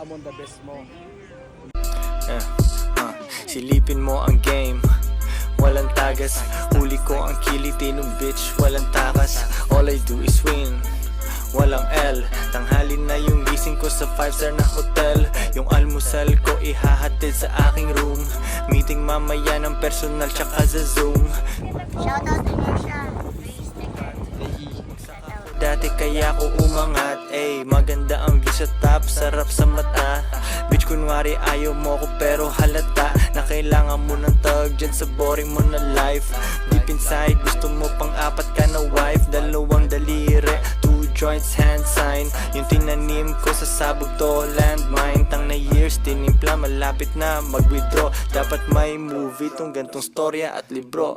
mo the best mo. Silipin mo ang game, walang tagas. Huli ko ang kiliti ng bitch, walang takas. All I do is win, walang L. Tanghali na yung gising ko sa 5-star na hotel. Yung almusal ko ihahatid sa aking room. Meeting mamaya ng personal tsaka sa Zoom. Shoutout to Nisha. Dati kaya ko umangat, maganda ang view sa top, sarap sa mata. Bitch kunwari ayaw mo ko pero halata na kailangan mo ng tag dyan sa boring mo na life. Deep inside gusto mo pang apat ka na wife. Dalawang daliri, 2 joints, hand sign. Yung tinanim ko sa sabog to, landmine. Tang na years, tinimpla, malapit na mag-withdraw. Dapat may movie tong gantong storya at libro.